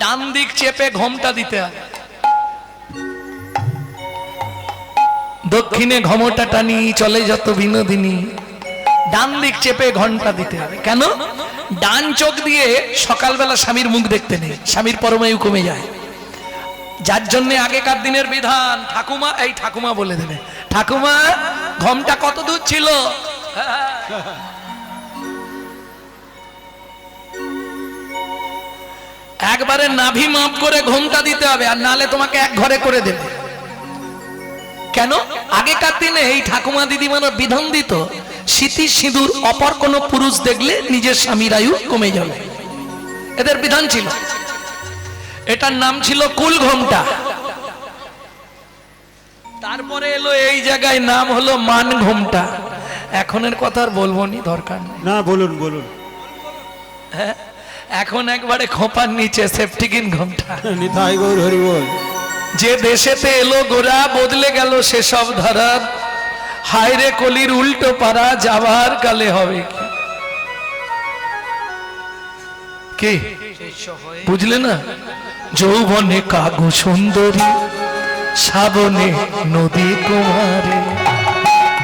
ডান দিক চেপে ঘোমটা দিতে হবে, দক্ষিণে ঘমটা টানি চলে যত বিনোদিনী। ডান দিক চেপে ঘন্টা দিতে হবে। কেন? ডান চোখ দিয়ে সকালবেলা স্বামীর মুখ দেখতে নেই, স্বামীর পরমায়ু কমে যায়। যার জন্য আগেকার দিনের বিধান, ঠাকুমা, এই ঠাকুমা বলে দেবে, ঠাকুমা ঘমটা কত দূর ছিল? একবারে নাভি মাপ করে ঘোমটা দিতে হবে, আর নালে তোমাকে এক ঘরে করে দেবে। কেন? আগেকার দিনে এই ঠাকুমা দিদিমারা বিধান দিত, সিঁথি সিঁদুর অপর কোন পুরুষ দেখলে নিজের স্বামীর আয়ু কমে যাবে, এদের বিধান ছিল। এটার নাম ছিল কুল ঘোমটা। তারপরে এলো এই জায়গায় নাম হলো মান ঘোমটা। এখনের কথা আর বলবো নি, দরকার নেই। না, বলুন বলুন। হ্যাঁ, এখন একবারে খোপার নিচে সেফটিকিন ঘোমটা। নিতাই গৌর হরি বল। যে দেশেতে এলো গোরা বদলে গেল সেসব ধারার, হায়রে কলির উল্টো পারা যাবার কালে হবে কি? বুঝলে না? যৌবনে কাগু সুন্দরী, শ্রাবণে নদী কুমারী,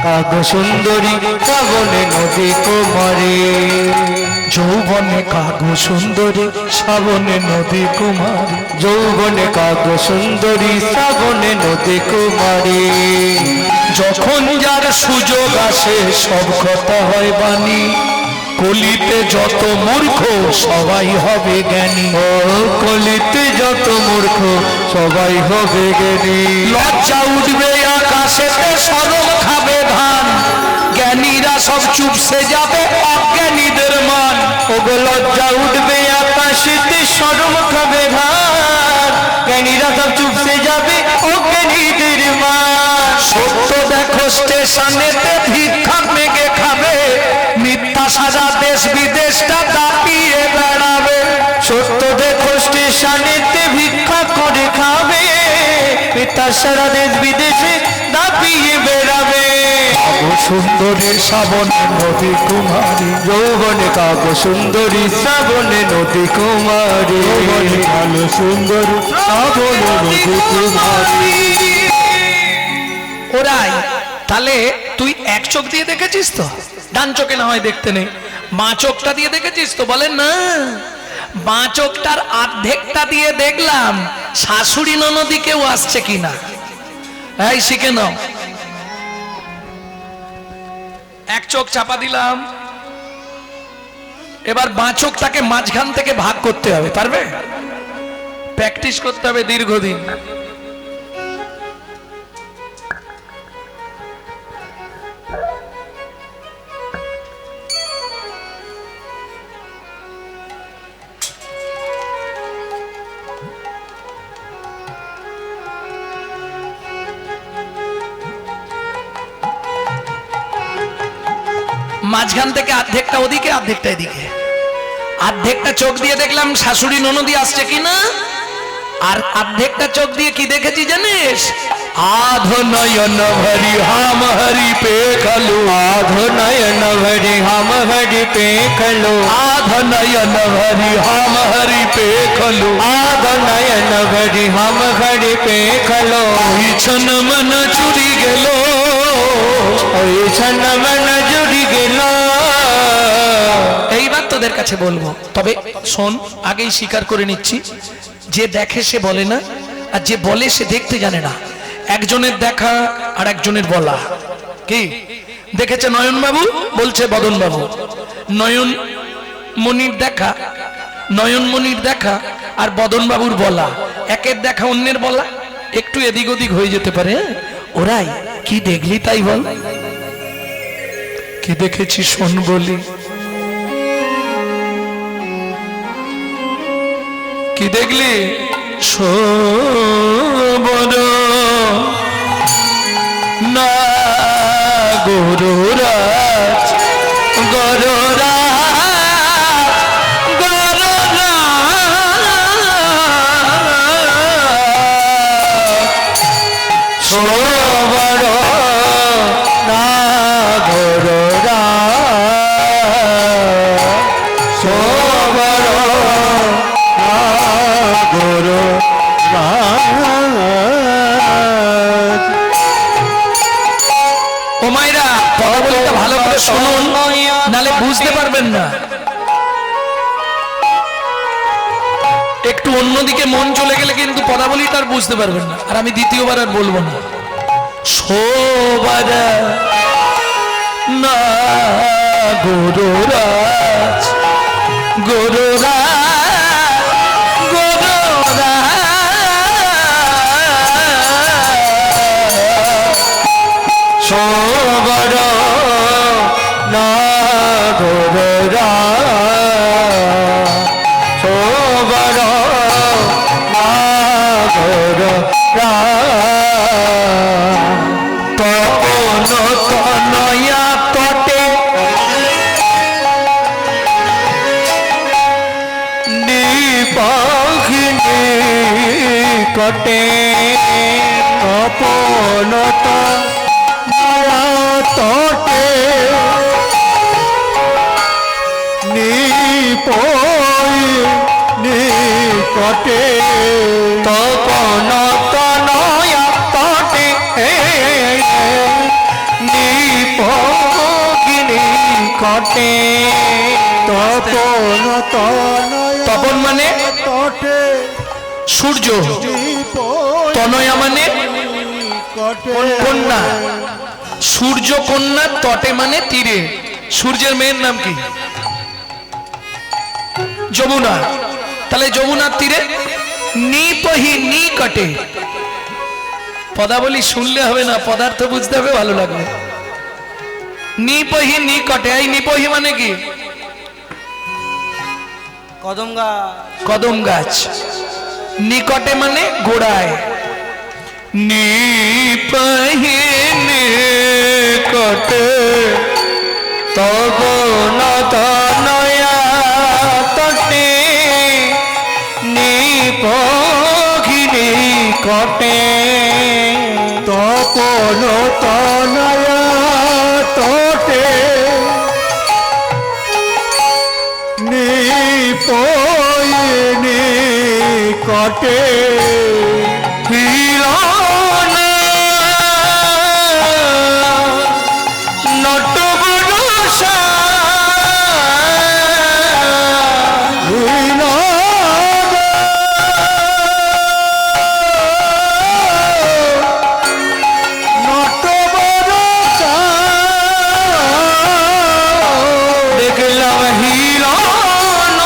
কাগো সুন্দরী শ্রাবণে নদী কুমারী, যৌবনে কাগু সুন্দরী, শ্রাবণে নদী কুমারী, যৌবনে কাগো সুন্দরী শ্রাবণে নদী কুমারী। যখন যার সুযোগ আসে সব কথা হয় বাণী, কলিতে যত মূর্খ সবাই হবে জ্ঞানী। ও কলিতে যত মূর্খ সবাই হবে জ্ঞানী। লজ্জা উঠবে আকাশেতে, সরম খাবে ধান, জ্ঞানীরা সব চুপসে যাবে অজ্ঞানীদের মান। ওগো লজ্জা উঠবে আকাশেতে, সরম খাবে ধান, জ্ঞানীরা সব চুপসে যাবে অজ্ঞানীদের মান। সত্য দেখো স্টেশনেতে ভিক্ষা মেঘে খাবে, মিথ্যা সাজা দেশ বিদেশটা দাপিয়ে বেড়াবে। সত্য দেখো স্টেশনেতে ভিক্ষা করে খাবে, মিথ্যা সারা দেশ বিদেশে দাপিয়ে বেড়াবে। কাগো সুন্দরী শ্রাবণে নদী কুমারী, যৌবনে কাগো সুন্দরী শ্রাবণে নদী কুমারী, যৌবনে কালো সুন্দরী শ্রাবণে নদী কুমারী। ওরাই তাহলে তুই এক চোখ দিয়ে দেখেছিস তো? ডান চোখে না হয় দেখতে নেই, বাঁ চোখটা দিয়ে দেখেছিস তো? বলেন না, বাঁ চোখটার অর্ধেকটা দিয়ে দেখলাম শাশুড়ি ননদি কেউ আসছে কিনা। এই শিখে নাও। এক চোখ চাপা দিলাম, এবার বাঁ চোখটাকে মাঝখান থেকে ভাগ করতে হবে। পারবে? প্র্যাকটিস করতে হবে দীর্ঘদিন। মাঝখান থেকে অর্ধেকটা ওদিকে অর্ধেকটা এদিকে। অর্ধেকটা চোখ দিয়ে দেখলাম শাশুড়ি ননদি আসছে কিনা, আর অর্ধেকটা চোখ দিয়ে কি দেখেছি জানিস? আধ নয়ন ভরি হাম হরি পে খলু, আধ নয়ন ভরি হাম হরি পে খলু, আধ নয়ন ভরি হাম হরি পে খলু, আধ নয়ন ভরি হাম হরি পে খলো। ওই ছন মন চুরি গেল, ওই ছন মন জুড়ি গেল। এইবার তোদের কাছে বলবো, তবে শোন, আগেই স্বীকার করে নিচ্ছি, যে দেখে সে বলে না, আর যে বলে সে দেখতে জানে না। একজনের দেখা আর একজনের বলা। কি দেখেছে নয়ন বাবু? বলছে বদন বাবু। নয়ন মনির দেখা, নয়ন মনির দেখা আর বদন বাবুর বলা, একের দেখা অন্যের বলা একটু এদিক ওদিক হয়ে যেতে পারে। ওরাই কি দেখলি তাই বল। কি দেখেছি শোন বলি। কি দেখলি? শোবর না গরুরাজ, গরুরাজ, গরুরাজ, শোবর না গরুরাজ, শোবর না বুঝতে পারবেন না। একটু অন্যদিকে মন চলে গেলে কিন্তু পদাবলীটা আর বুঝতে পারবেন না। আর আমি দ্বিতীয়বার আর বলবো না। সবার না গুরুরাজ গুরুরাজ গুরুরাজ সবার না গুরুরাজ সবার না গুরুরাজ তপন তনয়া তটে নিপাখিনী কটে তপন তনয়া তটে নিকটে তপন তনয়া তটে নিপগিনি কটে তপন তনয়া তপন মানে তটে সূর্য, তনয়া মানে কন্যা, সূর্য কন্যা, তটে মানে তীরে। সূর্যের মেয়ের নাম কি? যমুনা। তাহলে যমুনার তীরে নিপহি নিকটে। পদাবলী শুনলে হবে না, পদার্থ বুঝতে হবে, ভালো লাগবে। নিপহি নিকটে, এই নিপহি মানে কি? কদম গাছ। কদম গাছ। নিকটে মানে গোড়ায়। নিপহি নিকটে তব নতনয়া তটে নিপগিনি কটে তপন তনয়া তটে নিপয়নি কটে হিলন নটবরসা দেখলাম হিলন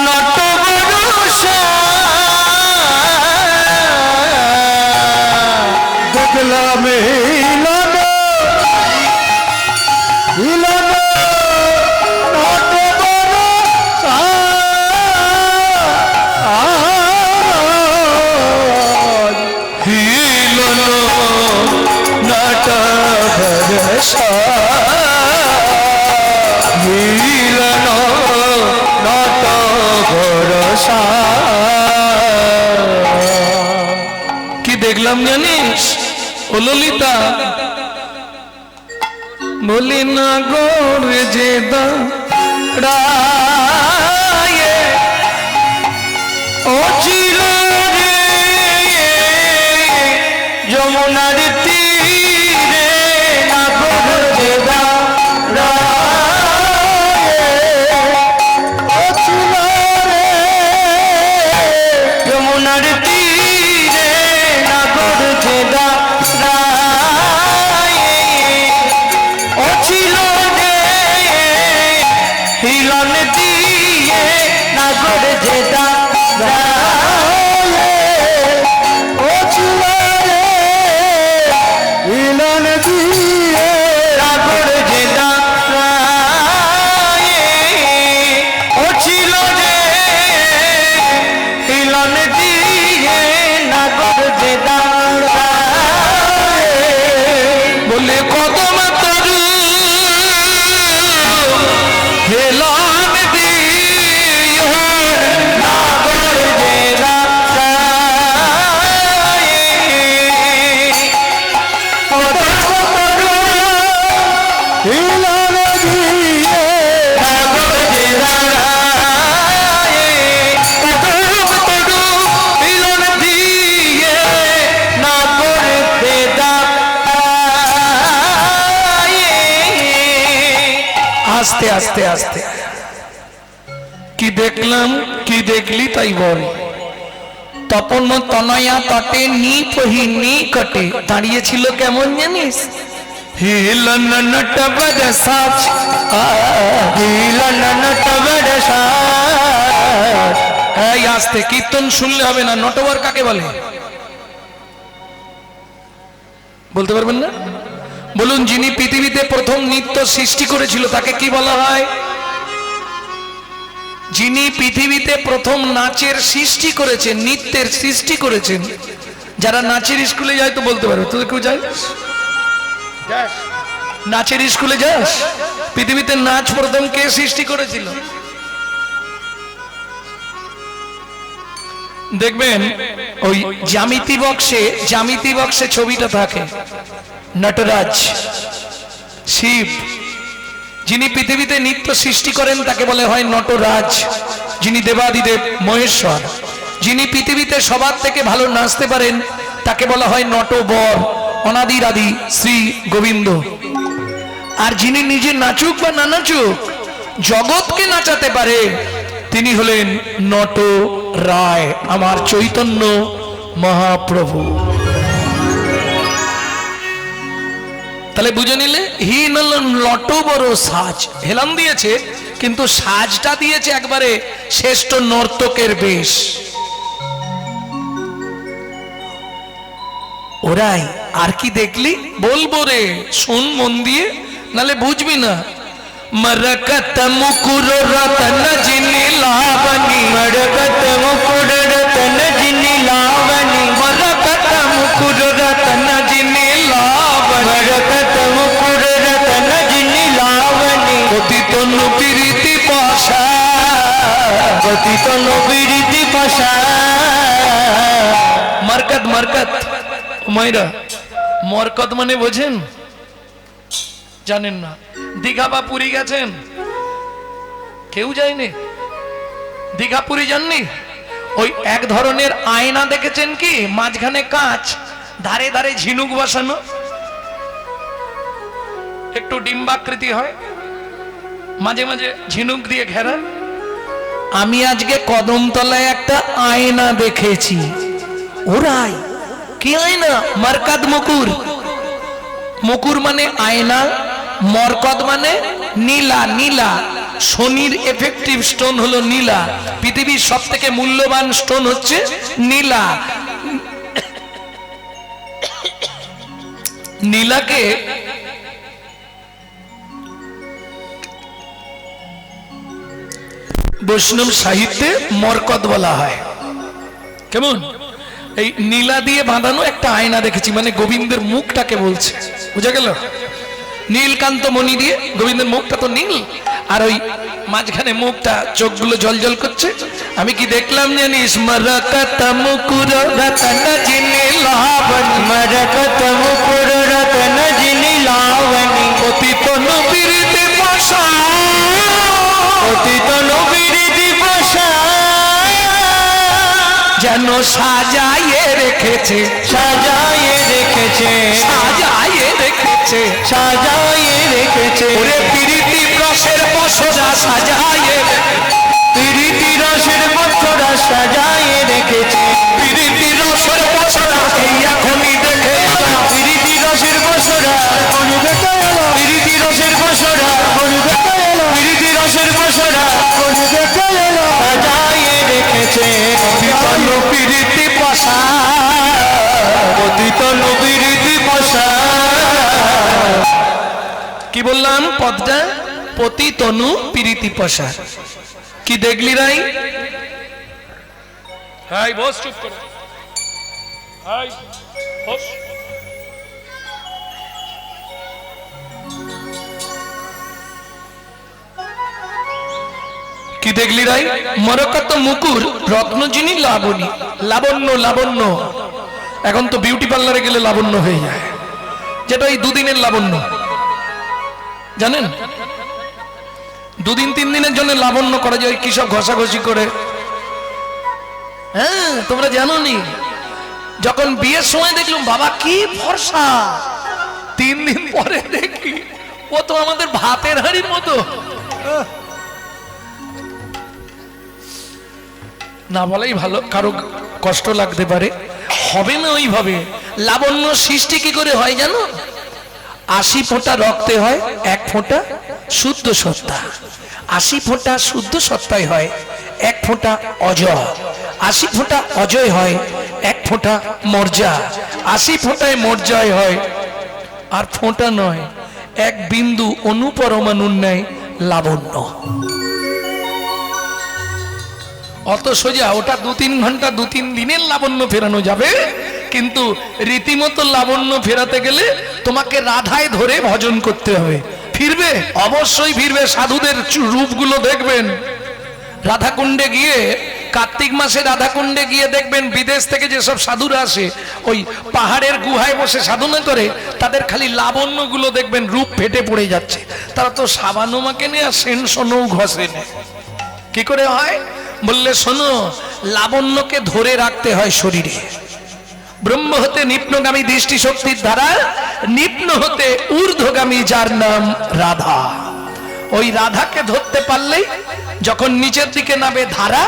নটবরসা দেখলাম হিলন হিলন নটবরসা হিলন নটবরসা হিলন নটবরসা কি দেখলাম জানিস ও ললিতা? বলি না গোরে যে দাঁড়ায়ে ও ছিল রে যমুনার তীরে নাগর যে দাঁড়ায়ে ও ছিল রে যমুনার তীরে নাগর যে দাঁড়ায়ে ও ছিল রে হিলন আস্তে আস্তে আস্তে কি দেখলাম, কি দেখলি তাই বল। তপন তনয়া তটে নি পহি নি কটে দাঁড়িয়েছিল কেমন জানিস? হিলন নটবর সাজ, হিলন নটবর সাজ। এই আস্তে, কীর্তন শুনলে হবে না। নটবর কাকে বলে বলতে পারবেন না? বলুন, যিনি পৃথিবীতে প্রথম নৃত্য সৃষ্টি করেছিল তাকে কি বলা হয়? যিনি পৃথিবীতে প্রথম নাচের সৃষ্টি করেছেন, নৃত্যের সৃষ্টি করেছেন। যারা নাচের স্কুলে যায় তো বলতে পারবে। তোদের কেউ যায় নাচের স্কুলে? যাস? পৃথিবীতে নাচ প্রথম কে সৃষ্টি করেছিল? দেখবেন ওই জ্যামিতি বক্সে ছবিটা থাকে নটরাজ, শিব। যিনি পৃথিবীতে নৃত্য সৃষ্টি করেন তাকে বলে হয় নটরাজ, যিনি দেবাদিদেব মহেশ্বর। যিনি পৃথিবীতে সবার থেকে ভালো নাচতে পারেন তাকে বলা হয় নটবর, অনাদির আদি শ্রী গোবিন্দ। আর যিনি নিজে নাচুক বা না নাচুক জগৎকে নাচাতে পারে তিনি হলেন নট রায়, আমার চৈতন্য মহাপ্রভু। তাহলে বুঝে নিলে হীন লট বড় সাজ, হেলান দিয়েছে কিন্তু সাজটা দিয়েছে একবারে শ্রেষ্ঠ নর্তকের বেশ। ওরাই আর কি দেখলি বলবো রে, শোন মন দিয়ে, নালে বুঝবি না। মরকত মুকুর রতন জিনি লাবণী, মরকত মুকুর রতন জিনি লাবণী, মরকত মুকুর রতন জিনি লাবণী, মরকত মুকুর রতন জিনি লাবণী। পতিত নুপিরিতি পাশা, পতিত নুপিরিতি পাশা। মরকত, মরকত মাইরা, মরকত মানে বোঝেন? জানেন না? দীঘা বা পুরী গেছেন? কেউ যায়নি? দীঘা পুরী যাননি? ওই এক ধরনের আয়না দেখেছেন কি, মাঝখানে কাঁচ, ধারে ধারে ঝিনুক বসানো, একটু ডিম্বাকৃতি হয়, মাঝে মাঝে ঝিনুক দিয়ে ঘেরা। আমি আজকে কদমতলায় একটা আয়না দেখেছি। ওরাই কি আয়না? মরকত মুকুর। মুকুর মানে আয়না, মরকত মানে নীলা। নীলা শনির এফেক্টিভ স্টোন হলো নীলা। পৃথিবীর সব থেকে মূল্যবান স্টোন হচ্ছে নীলা। নীলাকে বৈষ্ণব সাহিত্যে মরকত বলা হয়। কেমন? এই নীলা দিয়ে বাঁধানো একটা আয়না দেখেছি, মানে গোবিন্দের মুখটাকে বলছে, বুঝা গেল? নীলকান্ত মণি দিয়ে গোবিন্দের মুখটা তো নীল, আর ওই মাঝখানে মুখটা, চোখগুলো জল জল করছে। আমি কি দেখলাম জানিস? মরকত মুকুর রতন জিনি লাবণী, মরকত মুকুর রতন জিনি লাবণী। পতিত নুপিরিতি পাশা, পতিত নুপিরিতি পাশা। যেন সাজায়ে রেখেছে, সাজায়ে রেখেছে, সাজায়ে রেখেছে, সাজায়ে রেখেছে। ওরে পিরিতি রসের পসরা সাজায়ে, পিরিতি রসের পসরা সাজায়ে রেখেছে, পিরিতি রসের পসরা এই এখনই দেখে এলাম, পিরিতি রসের পসরা, পিরিতি রসের পসরা, পিরিতি রসের পসরা সাজায়ে রেখেছে। পতিত নুপিরিতি পাশা, পতিত নুপিরিতি পাশা। কি বললাম পদটা? পতিত নুপিরিতি পাশা। কি দেখলি রাই? হাই বস, চুপ করো। Hi boss. কি দেখলি রাই? মরকত মুকুর রত্ন জিনি লাবণী। লাবণ্য, লাবণ্য। এখন তো বিউটি পার্লারে গেলে লাবণ্য হয়ে যায়, যেটা এই দুদিনের লাবণ্য, জানেন? দুদিন তিন দিনের জন্য লাবণ্য করা যায়, কি সব ঘষাঘষি করে। হ্যাঁ, তোমরা জানো নি? যখন বিয়ের সময় দেখলাম বাবা কি ফর্সা, 3 দিন পরে দেখি ও তো আমাদের ভাতের হাঁড়ির মতো। না বলাই ভালো, কারো কষ্ট লাগতে পারে। হবে না ওইভাবে। লাবণ্য সৃষ্টি কি করে হয় জানো? 80 ফোঁটা রক্তে হয় 1 ফোঁটা শুদ্ধ সত্তা, 80 ফোঁটা শুদ্ধ সত্তায় হয় 1 ফোঁটা অজয়, 80 ফোঁটা অজয় হয় 1 ফোঁটা মর্যা, 80 ফোঁটায় মর্যায় হয় আর ফোঁটা নয় 1 বিন্দু অনুপরমাণুর ন্যায় লাবণ্য। অত সোজা ওটা 2-3 ঘন্টা 2-3 দিনের লাবণ্য ফেরানো যাবে, কিন্তু রীতিমতো লাবণ্য ফেরাতে গেলে তোমাকে রাধায় ধরে ভজন করতে হবে। ফিরবে? অবশ্যই ফিরবে। সাধুদের রূপগুলো দেখবেন। রাধাকুণ্ডে গিয়ে, কার্তিক মাসে রাধাকুণ্ডে গিয়ে দেখবেন বিদেশ থেকে যেসব সাধুরা আসে ওই পাহাড়ের গুহায় বসে সাধনা করে, তাদের খালি লাবণ্যগুলো দেখবেন রূপ ফেটে পড়ে যাচ্ছে। তারা তো সাবানও মাকে নেই আর সেন সোনও ঘষে নেই। কি করে হয় বললে শোনো, লাবণ্যকে ধরে রাখতে হয় শরীরে। ব্রহ্ম হতে নিম্নগামী দৃষ্টি শক্তির দ্বারা নিম্ন হতে ঊর্ধ্বগামী, যার নাম রাধা। ওই রাধাকে ধরতে পারলেই, যখন নিচের দিকে নামে ধারা,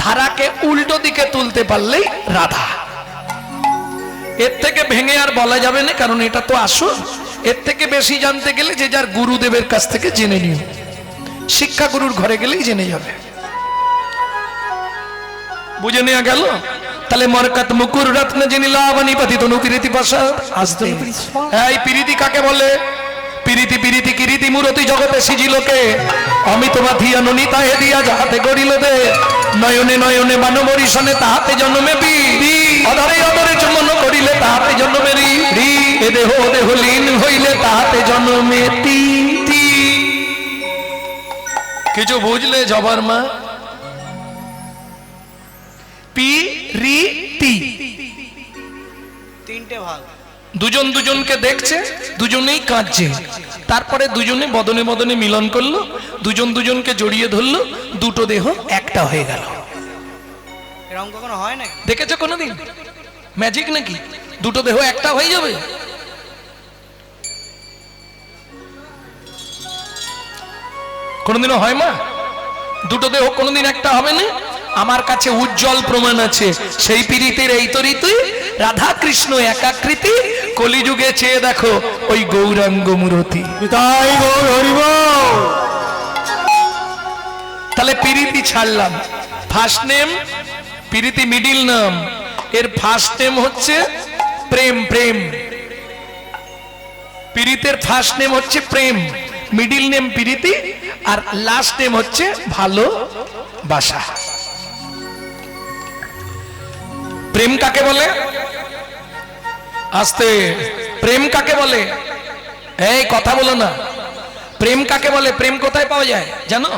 ধারাকে উল্টো দিকে তুলতে পারলেই রাধা। এর থেকে ভেঙে আর বলা যাবে না, কারণ এটা তো আসল। এর থেকে বেশি জানতে গেলে যে যার গুরুদেবের কাছ থেকে জেনে নিও। শিক্ষা গুরুর ঘরে গেলেই জেনে যাবে। বুঝে নেওয়া গেল? তাহলে মরকত মুকুর রত্ন যিনি লাবণী পতিত নুকিরিতি পাশা আসতে। এই পিরিতি কাকে বলে? পিরিতি পিরিতি কিরিতি মূরতি জগতে সিজিলোকে অমিত বাধিয়া ননিতা হে দিয়া যাহাতে গড়িল দে নয়নে নয়নে মানবরিশনে তাহাতে জন্মে বি অধরে অধরে চুম্বন করিলে তাহাতে জন্মে রি রি এ দেহ দেহ লীন হইলে তাহাতে জন্মে তি তি। কিছু বুঝলে জবার মা? পি রি তি, 3টে ভাগ। দুজন দুজনকে দেখছে, দুজনেই কাঁদছে, তারপরে দুজনে বদনে বদনে মিলন করলো, দুজন দুজনকে জড়িয়ে ধরলো, দুটো দেহ একটা হয়ে গেল। এরকম কখনো হয় নাকি? দেখেছো কোনোদিন? ম্যাজিক নাকি দুটো দেহ একটা হয়ে যাবে? কোনোদিনও হয় মা? দুটো দেহ কোনোদিন একটা হবে না? আমার কাছে উজ্জ্বল প্রমাণ আছে। সেই পীড়িতের এই তরিতে রাধা কৃষ্ণ একাকৃতি, কলিযুগে চেয়ে দেখো ওই গৌরাঙ্গ মূরতি। তাই গৌর হরিব। তাহলে পীড়িতি ছাড়লাম। ফার্স্ট নেম পীড়িতি, মিডিল নাম। এর ফার্স্ট নেম হচ্ছে প্রেম। প্রেম পীড়িতের ফার্স্ট নেম হচ্ছে প্রেম, মিডিল নেম পীড়িতি, আর লাস্ট নেম হচ্ছে ভালোবাসা। প্রেম কাকে বলে? আস্তে। প্রেম কাকে বলে? এই কথা বলো না। প্রেম কাকে বলে? প্রেম কোথায় পাওয়া যায় জানো?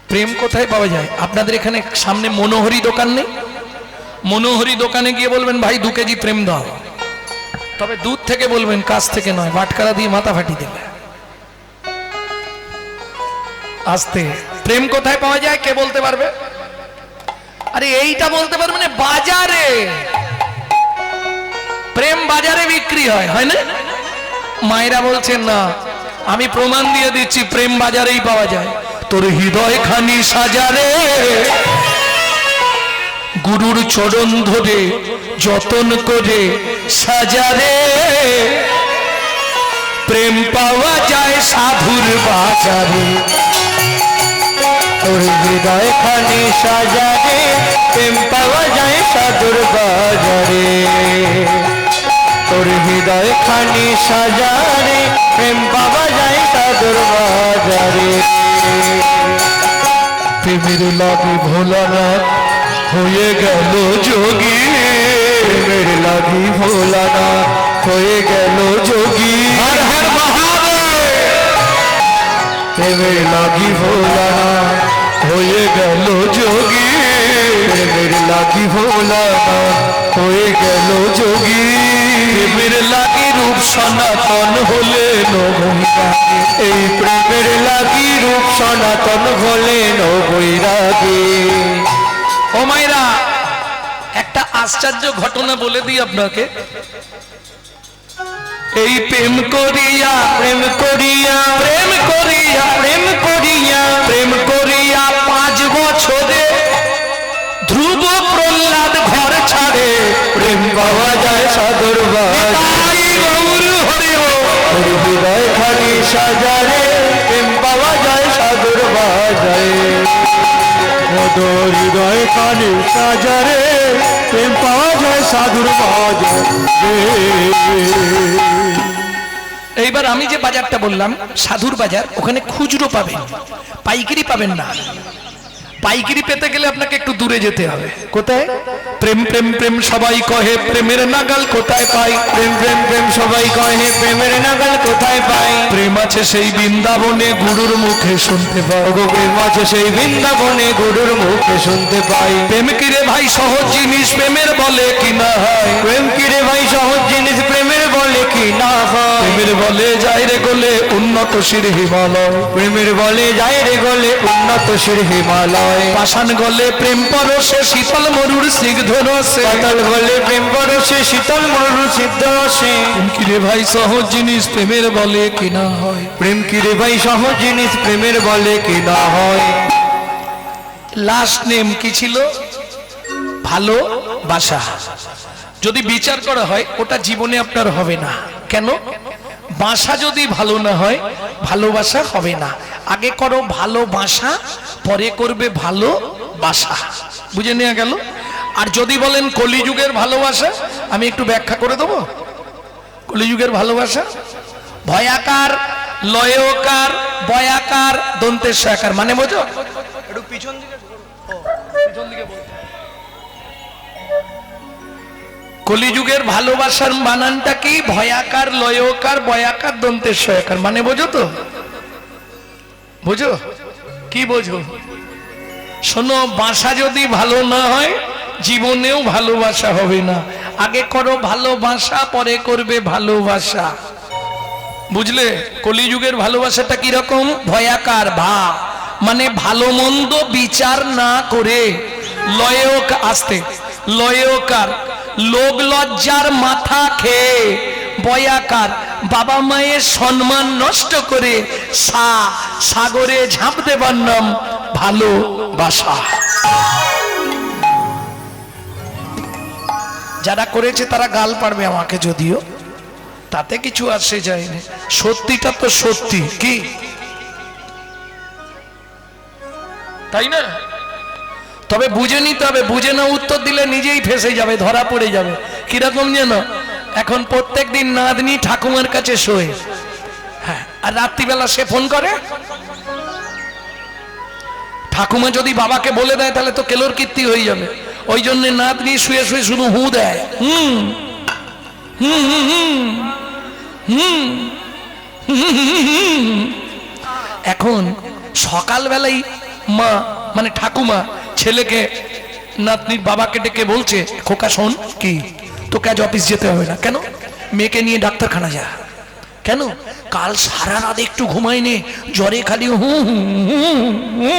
প্রেম কোথায় পাওয়া যায়? আপনাদের এখানে সামনে মনোহরি দোকান নেই? মনোহরি দোকানে গিয়ে বলবেন ভাই 2 কেজি প্রেম দাও, তবে দুধ থেকে বলবেন, কাছ থেকে নয়, বাটখারা দিয়ে মাথা ফাটি দেবে। আস্তে। প্রেম কোথায় পাওয়া যায় কে বলতে পারবে? আরে এইটা বলতে পারবে না, বাজারে। প্রেম বাজারে বিক্রি হয়, হয় না? মায়েরা বলছেন না, আমি প্রমাণ দিয়ে দিচ্ছি, প্রেম বাজারেই পাওয়া যায়। তোর হৃদয় খানি সাজারে গুরুর চরণ ধরে যতন করে সাজারে, প্রেম পাওয়া যায় সাধুর বাজারে। তোর হৃদয় খানি সাজারে প্রেম পাওয়া যায় সাধুর বাজারে। তোর হৃদয় খানি সাজারে প্রেম পাওয়া যায় সাধুর বাজারে। প্রেমের লাগি ভোলানাথ হয়ে গেল যোগী। প্রেমের লাগি ভোলানাথ হয়ে গেল যোগী। হর হর মহাদেব। প্রেমের লাগি ভোলানাথ হয়ে গেল যোগী। প্রেমের লাগি ভোলানাথ হয়ে গেল যোগী। প্রেমের লাগি রূপ সনাতন হলেন বৈরাগী। এই প্রেমের লাগি রূপ সনাতন হলেন বৈরাগী। ও মায়েরা, একটা আশ্চর্য ঘটনা বলে দিই আপনাকে। এই প্রেম করিয়া প্রেম করিয়া প্রেম করিয়া প্রেম করিয়া প্রেম করিয়া 5 বছরে ধ্রুব প্রহ্লাদ ঘর ছাড়ে প্রেম পাওয়া যায় সাদর বাজারে তাই গৌর হরি বল। হৃদয় খালি সাজারে প্রেম পাওয়া যায় সাদর বাজারে মধুর হৃদয় খালি সাজারে প্রেম পাওয়া যায় সাধুর বাজারে এইবার আমি যে বাজারটা বললাম সাধুর বাজার, ওখানে খুচরো পাবেন, পাইকারি পাবেন না। পাইকারি পেতে গেলে আপনাকে একটু দূরে যেতে হবে। কোথায়? প্রেম প্রেম প্রেম সবাই কহে, প্রেমের নাগাল কোথায় পাই? প্রেম প্রেম প্রেম সবাই কহে, প্রেমের নাগাল কোথায় পাই? প্রেম আছে সেই বৃন্দাবনে, গুরুর মুখে শুনতে পাই। ওগো প্রেম আছে সেই বৃন্দাবনে, গুরুর মুখে শুনতে পাই। প্রেম কিরে ভাই সহজ জিনিস, প্রেমের বলে কি না হয়? প্রেম কিরে ভাই সহজ জিনিস, প্রেমের বলে কি না হয়? প্রেমের বলে যায় রে গলে উন্নত শির হিমালয়। প্রেমের বলে যায় রে গলে উন্নত শির হিমালয়। পাষাণ গলে প্রেম পরশে, শীতল মরুর স্নিগ্ধ রসে। পাতাল গলে প্রেম পরশে, শীতল মরু সিদ্ধ রসে। প্রেম কিরে ভাই সহজ জিনিস, প্রেমের বলে কি না হয়? প্রেম কিরে ভাই সহজ জিনিস, প্রেমের বলে কি না হয়? লাস্ট নেম কি ছিল? ভালোবাসা। যদি বিচার করা হয় ওটা জীবনে আপনার হবে না। কেন? বাসা যদি ভালো না হয় ভালোবাসা হবে না। আগে করো ভালোবাসা, পরে করবে ভালোবাসা। বুঝে নেওয়া গেল? আর যদি বলেন কলিযুগের ভালোবাসা, আমি একটু ব্যাখ্যা করে দেবো। কলিযুগের ভালোবাসা ভয়াকার, লয়কার, বয়াকার, দন্তের সয়াকার, মানে বোঝো? একটু পিছন দিকে কলিযুগের ভালোবাসার বানানটা কি? ভয়াকার, লয়কার, বয়াকার, দন্তের সয়াকার, মানে বোঝো তো? বোঝো? কি বোঝো? শোনো, বাসা যদি ভালো না হয় জীবনেও ভালোবাসা হবে না। আগে করো ভালোবাসা, পরে করবে ভালোবাসা। বুঝলে? কলিযুগের ভালোবাসাটা কিরকম? ভয়াকার, মানে ভালো মন্দ বিচার না করে, আসতে লয়কার, লোক লজ্জার মাথা খেয়ে, বয়াকার, বাবা মায়ের সম্মান নষ্ট করে সাগরে ঝাঁপ দেবার নাম ভালোবাসা। যারা করেছে তারা গাল পারবে আমাকে, যদিও তাতে কিছু আসে যায়নি। সত্যিটা তো সত্যি, কি তাই না? তবে বুঝে নিতে হবে। বুঝে না উত্তর দিলে নিজেই ফেসে যাবে, ধরা পড়ে যাবে। কিরকম যেন এখন প্রত্যেক দিন নাতনি ঠাকুমার কাছে শোয়, হ্যাঁ, আর রাত্রিবেলা সে ফোন করে। ঠাকুমা যদি বাবাকে বলে দেয় তাহলে তো কেলোর কীর্তি হয়ে যাবে। ওই জন্য নাতনি শুয়ে শুয়ে শুধু হু দেয়, হুম হুম হুম হুম হুম। এখন সকালবেলাই মা মানে ঠাকুমা ছেলেকে, নাতনির বাবাকে ডেকে বলছে, খোকা শোন, কি তোকে আজ অফিস যেতে হবে না। কেন? মেয়েকে নিয়ে ডাক্তারখানা যা। কেন? কাল সারা রাত একটু ঘুমাইনি, জ্বরে খালি হু হু হু।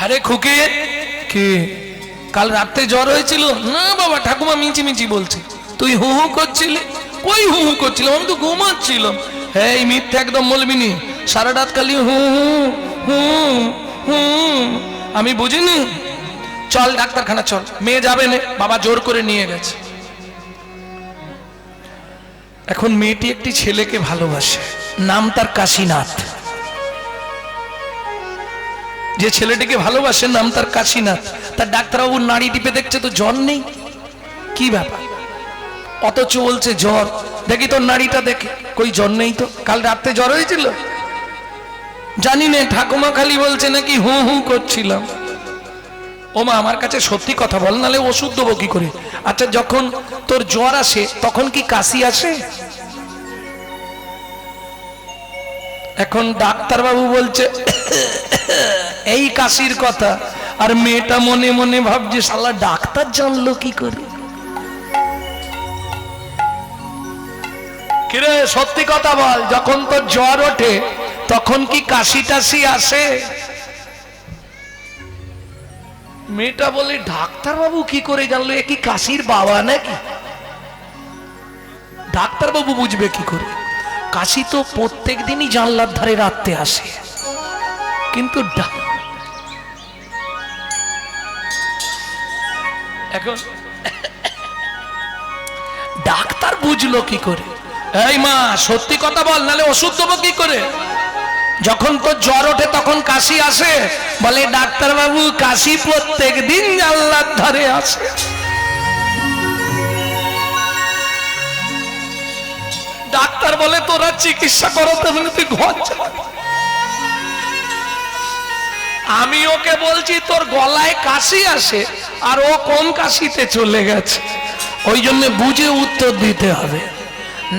আরে খুকি, কি কাল রাতে জ্বর হয়েছিল? না বাবা, ঠাকুমা মিচি মিচি বলছে। তুই হু হু করছিলি? কই হু হু করছিলাম, আমি তো ঘুমাচ্ছিলাম। হ্যাঁ, এই মিথ্যে একদম বলবি নি। সারা রাত খালি হু হু হু হু। আমি বুঝিনি। চল ডাক্তারখানা চল। মেয়ে যাবে না, বাবা জোর করে নিয়ে গেছে। এখন মেয়েটি একটি ছেলেকে ভালোবাসে, নাম তার কাশীনাথ। যে ছেলেটিকে ভালোবাসে নাম তার কাশীনাথ। তার ডাক্তারবাবুর নাড়ি টিপে দেখছে তো জ্বর নেই। কি ব্যাপার? অথচ বলছে জ্বর। দেখি তোর নাড়িটা দেখে, কই জ্বর নেই তো। কাল রাতে জ্বর হয়েছিল? জানি না, ঠাকুমা খালি বলছে নাকি হু হু করছিলাম। ও মা, আমার কাছে সত্যি কথা বল, নালে ওষুধ দেবো কি করে? আচ্ছা, যখন তোর জ্বর আসে তখন কি কাশি আসে? এখন ডাক্তারবাবু বলছে এই কাশির কথা, আর মেয়েটা মনে মনে ভাবছে শালা ডাক্তার জানলো কি করে। কিরে সত্যি কথা বল, যখন তোর জ্বর ওঠে তখন কি কাশি টাশি আসে? মেয়েটা বলে ডাক্তারবাবু কি করে জানলো এ কি কাশির বাবা নাকি? ডাক্তারবাবু বুঝবে কি করে? কাশি তো প্রত্যেক দিনই জানলার ধারে রাখতে আসে, কিন্তু এখন ডাক্তার বুঝলো কি করে? এই মা সত্যি কথা বল, নালে ওষুধ দেবো কি করে? যখন তো জ্বর ওঠে তখন কাশি আসে, বলে ডাক্তার বাবু কাশি প্রত্যেক দিন জানলার ধারে আসে। ডাক্তার বলে তোরা চিকিৎসা করতে বলে তুই ঘর চল। আমি ওকে বলছি তোর গলায় কাশি আসে আর ও কোন কাশিতে চলে গেছে। ওই জন্য বুঝে উত্তর দিতে হবে,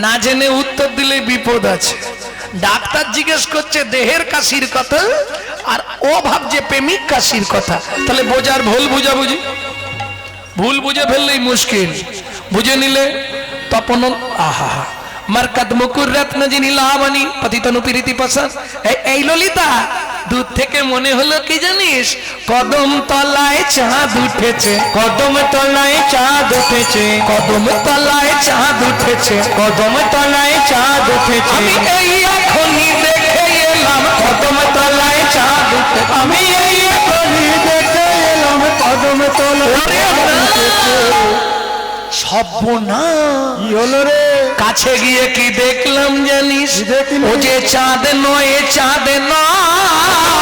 না জেনে উত্তর দিলে বিপদ আছে। ডাক্তার জিজ্ঞেস করছে দেহের কাশির কথা আর ও ভাবছে প্রেমিক কাশির কথা, তাহলে বোঝার ভুল বুঝাবুঝি, ভুল বুঝে ফেললেই মুশকিল। বুঝে নিলে তপন আহা মারকাত মুকুর রত্ন যিনি লাভানি পতিতনু প্রীতি পছন্দ। এই ললিতা, দূর থেকে মনে হলো কি জানিস, কদম তলায় চাঁদ উঠেছে, কদম তলায় চাঁদ উঠেছে, কদম তলায় চাঁদ উঠেছে, কদম তলায় চাঁদ উঠেছে। আমি এই এখনই দেখে এলাম কদম তলায় চাঁদ উঠেছে, আমি এই এখনই দেখে এলাম কদম তলায় চাঁদ উঠেছে। সর্বনাশ, কি হলো রে? কাছে গিয়ে কি দেখলাম জানিস, কি দেখলি? ও যে চাঁদ নয়, চাঁদ নয়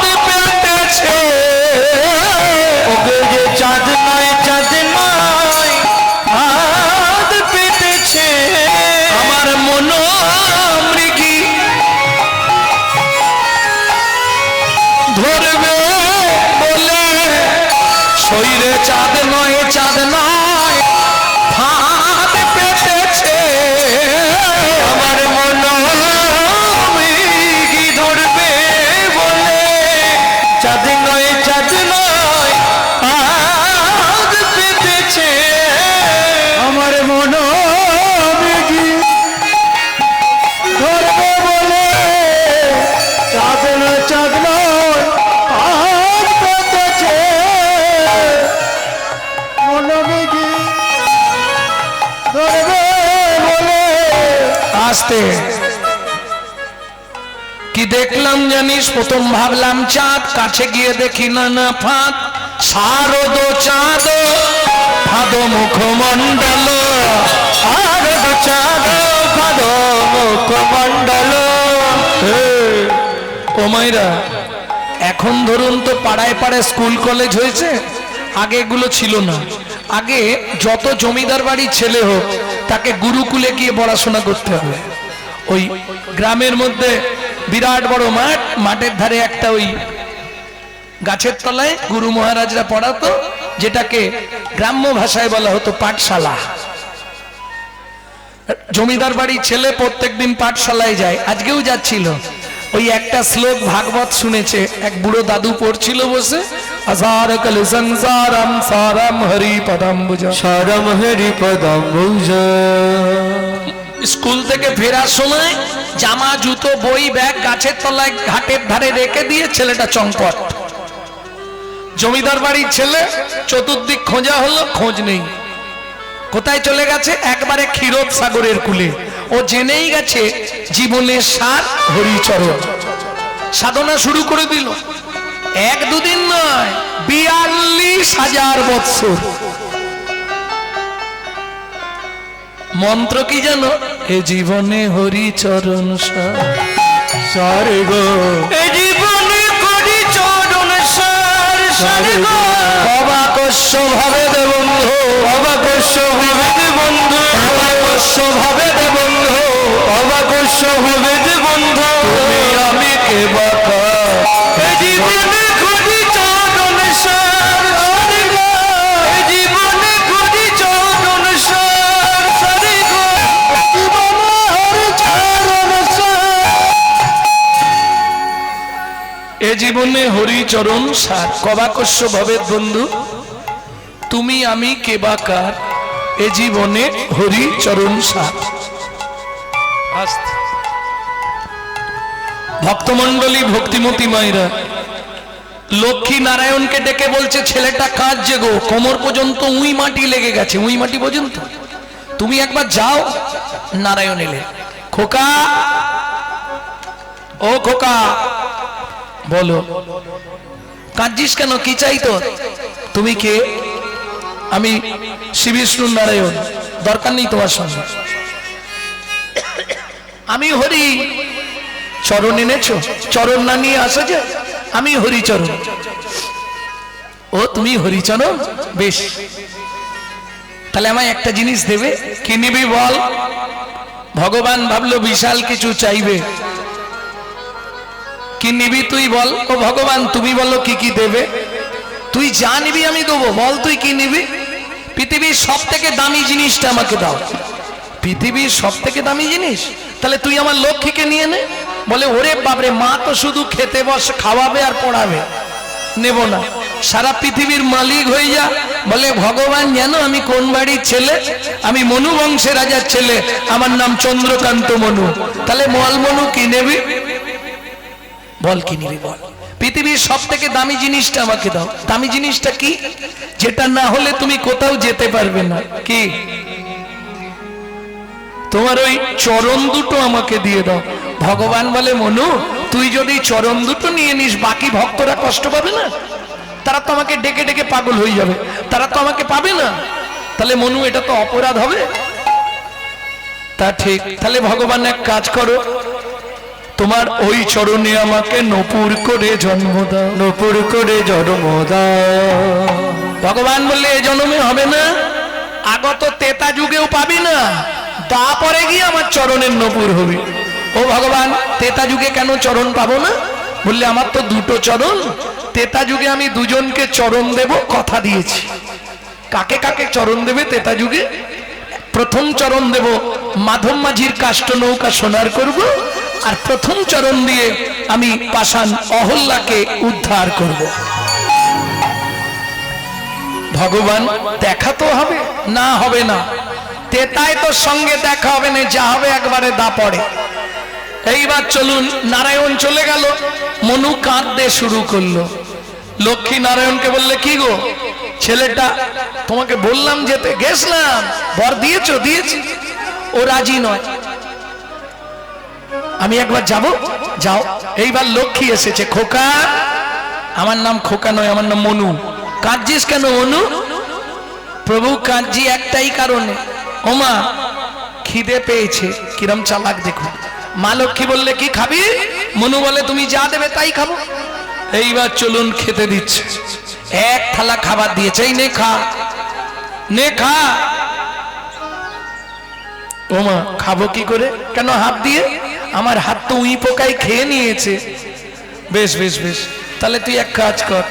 পেটেছে, ওকে যে চাঁদ নয়, চাঁদ নয় হাত পেতেছে। আমার মন মৃগী ধরবে বলে, শরীরে চাঁদ নয়, চাঁদ নয় হাত পেতেছে, আমার মন মৃগী ধরবে বলে, চাঁদ নয়, চাঁদ নয় হাত পেতেছে। আমার মন মৃগী ধরবে বলে, চাঁদ নয়, চাঁদ নয় হাত পেতেছে। মন মৃগী ধরবে বলে। আসতে কি দেখলাম জানিস, প্রথম ভাবলাম চাঁদ, কাছে গিয়ে দেখি না না ফাঁদ, শারদ চাঁদ ফাঁদ মুখমণ্ডল, শারদ চাঁদ ফাঁদ মুখমণ্ডল। ও মাইরা, এখন ধরুন তো পাড়ায় পাড়ায় স্কুল কলেজ হয়েছে, আগে এগুলো ছিল না। আগে যত জমিদার বাড়ির ছেলে হোক তাকে গুরুকুলে গিয়ে পড়াশোনা করতে হবে। ওই গ্রামের মধ্যে বিরাট বড় মাঠ, মাঠের ধারে একটা ওই গাছের তলায় গুরু মহারাজরা পড়াতো, যেটাকে গ্রাম্য ভাষায় বলা হতো পাঠশালা। জমিদার বাড়ির ছেলে প্রত্যেকদিন পাঠশালায় যায়, আজকেও যাচ্ছিল। ওই একটা শ্লোক ভাগবত শুনেছে, এক বুড়ো দাদু পড়ছিল বসে, আসার কল সংসারম সারম হরি পদম বুঝ। সারম হরি পদম বুঝ। স্কুল থেকে ফেরার সময় জামা জুতো বই ব্যাগ গাছের তলায় ঘাটের ধারে রেখে দিয়ে ছেলেটা চম্পট। জমিদার বাড়ির ছেলে, চতুর্দিক খোঁজা হলো, খোঁজ নেই। কোথায় চলে গেছে? একবারে ক্ষীরোদ সাগরের কূলে। ও জেনেই গেছে জীবনের সার হরিচরণ। সাধনা শুরু করে দিল, এক দুদিন নয়, ৪২,০০০ বৎসর। মন্ত্র কি জানো? এ জীবনে হরিচরণ সারে গো, এ জীবনে করি চরণ সার। সারে গো, অবাকস্য ভাবে দে বন্ধু, অবাকস্য ভাবে দে বন্ধু, অবাকস্য ভাবে দে বন্ধু, অবাকস্য ভাবে দে বন্ধু। তুমি আমি কে বাকা, এ জীবনে করি চরণ সার। সারে গো, এ জীবনে করি চরণ সার। সারে গো, জীবনে হরি চরণ সার। এ জীবনে হরিচরণ সার। কবাকস্য ভাবে বন্ধু, তুমি আমি কে বাকার, এ জীবনে হরিচরণ সার। ভক্তমণ্ডলী, ভক্তিমতী মায়েরা, লক্ষ্মী নারায়ণকে ডেকে বলছে ছেলেটা কাঁদছে গো, কোমর পর্যন্ত উই মাটি লেগে গেছে, উই মাটি পর্যন্ত, তুমি একবার যাও। নারায়ণ এলেন, খোকা, ও খোকা, বলো কাঁদছিস কেন, কি চাই তোর? তুমি কে? আমি শ্রী বিষ্ণু নারায়ণ, দরকার নেই তোমার সঙ্গে। আমি হরি। চরণ এনেছো? চরণ না নিয়ে আসো যে, আমি হরিচরণ। ও তুমি হরিচরণ, বেশ, তাহলে আমায় একটা জিনিস দেবে। কি নিবি বল? ভগবান ভাবলো বিশাল কিছু চাইবে। কি নিবি তুই বল? ও ভগবান তুমি বলো কি কি দেবে। তুই যা নিবি আমি দেবো, বল তুই কি নিবি? পৃথিবীর সব থেকে দামি জিনিসটা আমাকে দাও। পৃথিবীর সব থেকে দামি জিনিস? তাহলে তুই আমার লক্ষ্মীকে নিয়ে নে। বলে ওরে বাবরে, মা তো শুধু খেতে বস, খাওয়াবে আর পড়াবে, নেব না, সারা পৃথিবীর মালিক হয়ে যা। বলে ভগবান জানো আমি কোন বাড়ির ছেলে? আমি মনু বংশের রাজার ছেলে, আমার নাম চন্দ্রকান্ত মনু। তাহলে বল মনু কি নেবি? বল কি নিবি বল। পৃথিবীর সব থেকে দামি জিনিসটা আমাকে দাও। দামি জিনিসটা কি? যেটা না হলে তুমি কোথাও যেতে পারবে না। কি? তোমার ওই চরণ দুটো আমাকে দিয়ে দাও। ভগবান বলে মনু তুই যদি চরণ দুটো নিয়ে নিস, বাকি ভক্তরা কষ্ট পাবে না? তারা তো আমাকে ডেকে ডেকে পাগল হয়ে যাবে, তারা তো আমাকে পাবে না। তাহলে মনু এটা তো অপরাধ হবে। তা ঠিক, তাহলে ভগবান এক কাজ করো, তোমার ওই চরণে আমাকে নপুর করে জন্ম দাও, নপুর করে জন্ম দাও। ভগবান বললে এ জন্মে হবে না, আগত তেতা যুগেও পাবি না, তারপরে গিয়ে আমার চরণের নপুর হবে। ও ভগবান তেতা যুগে কেন চরণ পাবো না? বললে আমার তো দুটো চরণ, তেতা যুগে আমি দুজনকে চরণ দেব, কথা দিয়েছি। কাকে কাকে চরণ দেবে তেতা যুগে? প্রথম চরণ দেব মাধব মাঝির কাষ্ঠ নৌকা সোনার করব, আর প্রথম চরণ দিয়ে আমি পাষাণ অহল্যাকে উদ্ধার করব। ভগবান দেখা তো হবে না? হবে না। তেতায় তোর সঙ্গে দেখা হবে না, যা হবে একবারে দা পড়ে। এইবার চলুন, নারায়ণ চলে গেল, মনু কাঁদতে শুরু করলো। লক্ষ্মী নারায়ণকে বললে কি গো ছেলেটা, তোমাকে বললাম যেতে, গেছিলাম, বর দিয়েছো? দিয়েছি। ও রাজি নয়। আমি একবার যাব? যাও। এইবার লক্ষ্মী এসেছে, খোকা, আমার নাম খোকা নয়, আমার নাম মনু। কাঁদছিস কেন মনু? প্রভু কাঁদছি একটাই কারণে, ওমা খিদে পেয়েছে। কিরম চালাক দেখো। মা লক্ষ্মী বললে কি খাবি? মনু বলে তুমি যা দেবে তাই খাবো। এইবার চলুন খেতে দিচ্ছে, এক থালা খাবার দিয়েছে, এই নে খা, নে খা। ওমা খাবো কি করে? কেন হাত দিয়ে? আমার হাত তো উই পোকায় খেয়ে নিয়েছে। বেশ বেশ বেশ, তাহলে তুই এক কাজ কর,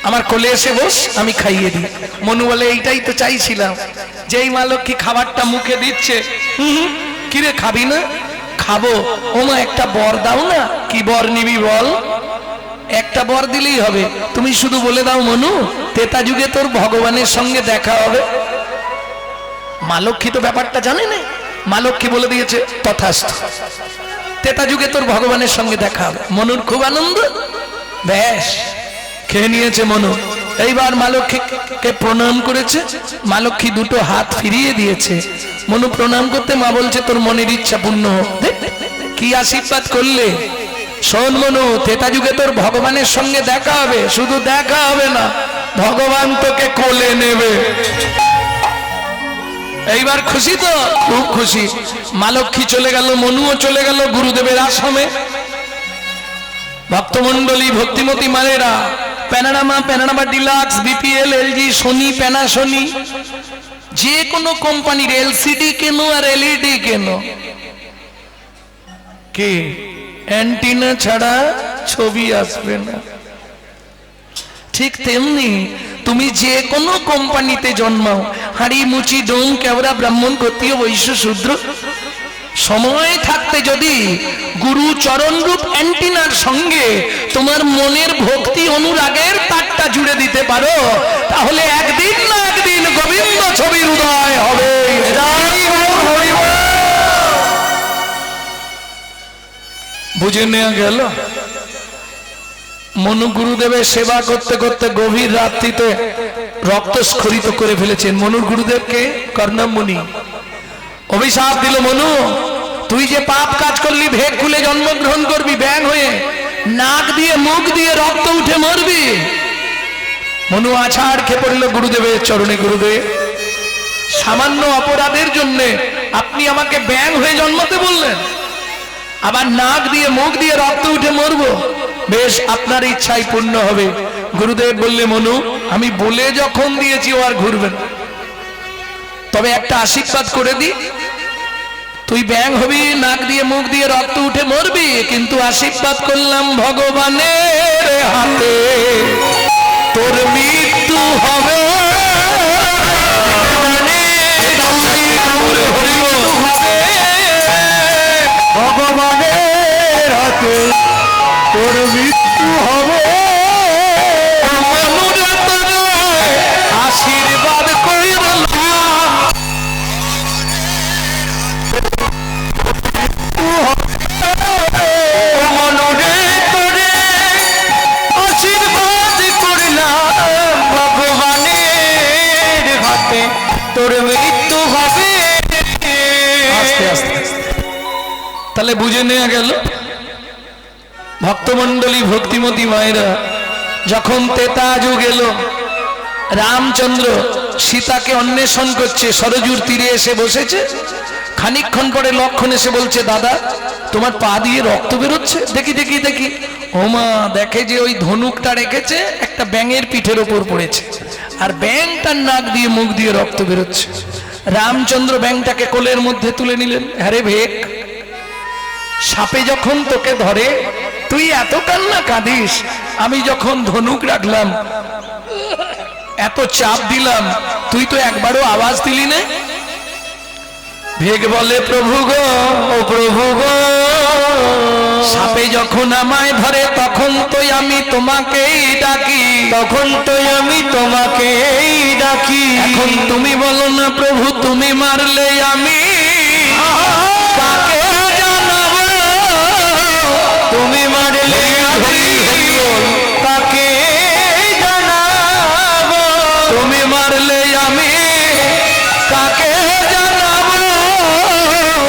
আমার কোলে এসে বস, আমি খাইয়ে দিই। মনু বলে এইটাই তো চাইছিলাম। যেই মা লক্ষ্মী খাবারটা মুখে দিচ্ছে, কিরে খাবি না? খাবো। ওমা একটা বর দাও না। কি বর নিবি বল? একটা বর দিলেই হবে, তুমি শুধু বলে দাও মনু তেতা যুগে তোর ভগবানের সঙ্গে দেখা হবে। মা লক্ষ্মী তো ব্যাপারটা জানে না, মা লক্ষ্মী বলে দিয়েছে তথাস্তু, তেতা যুগে তোর ভগবানের সঙ্গে দেখা হবে। মনুর খুব আনন্দ, বেশ খেয়ে নিয়েছে মনু। এইবার মা লক্ষ্মীকে প্রণাম করেছে, মা লক্ষ্মী দুটো হাত ফিরিয়ে দিয়েছে। মনু প্রণাম করতে মা বলছে তোর মনের ইচ্ছা পূর্ণ হোক। কি আশীর্বাদ করলে। শোন মনু, তেতা যুগে তোর ভগবানের সঙ্গে দেখা হবে, শুধু দেখা হবে না, ভগবান তোকে কোলে নেবে। এইবার খুশি তো? খুব খুশি। মা লক্ষ্মী চলে গেল, মনুও চলে গেল গুরুদেবের আশ্রমে। ভক্তমন্ডলী, ভক্তিমতী মায়েরা, প্যানারামা ডিলাক্স, বিপিএল, এলজি, সোনি, প্যানাসোনি, যে কোনো কোম্পানির এলসিডি কেনো আর এলইডি কেনো, কি অ্যান্টিনা ছাড়া ছবি আসবে না। ঠিক তেমনি তুমি যে কোনো কোম্পানিতে জন্মাও, হাড়ি মুচি ডোম কেওড়া ব্রাহ্মণ ক্ষত্রিয় বৈশ্য শূদ্র, সময় থাকতে যদি গুরু চরণ রূপ অ্যান্টিনার সঙ্গে তোমার মনের ভক্তি অনুরাগের তারটা জুড়ে দিতে পারো, তাহলে একদিন না একদিন গোবিন্দ ছবির উদয় হবে। বুঝে নেওয়া গেল? মনু গুরুদেবের সেবা করতে করতে গভীর রাত্রিতে রক্তস্খলিত করে ফেলেছেন। মনুর গুরুদেবকে কর্ণম মুনি অভিশাপ দিল, মনু তুই যে পাপ কাজ করলি, ভেগ খুলে জন্মগ্রহণ করবি, ব্যাং হয়ে নাক দিয়ে মুখ দিয়ে রক্ত উঠে মরবি। মনু আছাড় খেয়ে পড়ল গুরুদেবের চরণে। গুরুদেব, সামান্য অপরাধের জন্য আপনি আমাকে ব্যাং হয়ে জন্মাতে বললেন, আবার নাক দিয়ে মুখ দিয়ে রক্ত উঠে মরবো? বেশ, আপনার ইচ্ছাই পূর্ণ হবে। গুরুদেব বললে, মনু আমি বলে যখন দিয়েছি ও আর ঘুরবেন, তবে একটা আশীর্বাদ করে দি, তুই ব্যাং হবি, নাক দিয়ে মুখ দিয়ে রক্ত উঠে মরবি, কিন্তু আশীর্বাদ করলাম ভগবানের হাতে তোর মৃত্যু হবে। ভগবানের হাতে তোর মৃত্যু হবে। আশীর্বাদ করলাম মনরে তোরে আশীর্বাদ করলাম, ভগবানের হাতে তোর মৃত্যু হবে। আস্তে আস্তে তাহলে বুঝে নেওয়া গেল, ভক্তমন্ডলী ভক্তিমতী মায়েরা, যখন তেতা যুগ এলো, রামচন্দ্র সীতাকে অন্বেষণ করছে, সরজুর তীরে এসে বসেছে। খানিকক্ষণ পরে লক্ষণ এসে বলছে, দাদা তোমার পা দিয়ে রক্ত বেরোচ্ছে। দেখি দেখি দেখি, ওমা, দেখে যে ওই ধনুকটা রেখেছে একটা ব্যাঙের পিঠের ওপর পড়েছে, আর ব্যাঙটার নাক দিয়ে মুখ দিয়ে রক্ত বেরোচ্ছে। রামচন্দ্র ব্যাঙটাকে কোলের মধ্যে তুলে নিলেন। হ্যারে ভেক, সাপে যখন তোকে ধরে তুই এত কান্না কাঁদিস, আমি যখন ধনুক রাখলাম, এত চাপ দিলাম, তুই তো একবারও আওয়াজ দিলি না। ভেগ বলে, প্রভু গো, ও প্রভু গো, সাপে যখন আমায় ধরে তখন তো আমি তোমাকেই ডাকি, তখন তো আমি তোমাকেই ডাকি। এখন তুমি বলো না প্রভু, তুমি মারলে আমি কাকে জানাবো? তুমি মারলে আমি কাকে জানাবো? তুমি মারলে আমি কাকে জানাবো?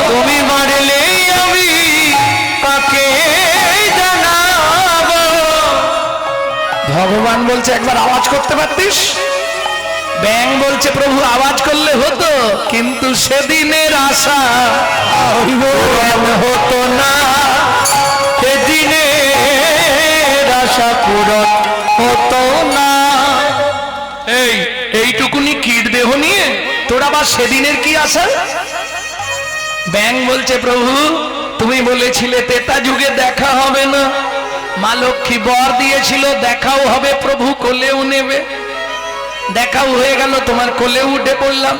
তুমি মারলে আমি কাকে জানাবো? ভগবান বলছে, একবার আওয়াজ করতে পারতিস? ব্যাং বলছে, প্রভু আওয়াজ করলে হতো, কিন্তু সেদিনের আশা পূরণ হতো না, সেদিনের আশা পূরণ হতো না। এইটুকুনি কীট দেহ নিয়ে তোর আবার সেদিনের কি আশা? ব্যাং বলছে, প্রভু তুমি বলেছিলে তেতা যুগে দেখা হবে না, মা লক্ষ্মী বর দিয়েছিল দেখাও হবে, প্রভু কোলেও নেবে, দেখাও হয়ে গেল, তোমার কোলে উঠে পড়লাম।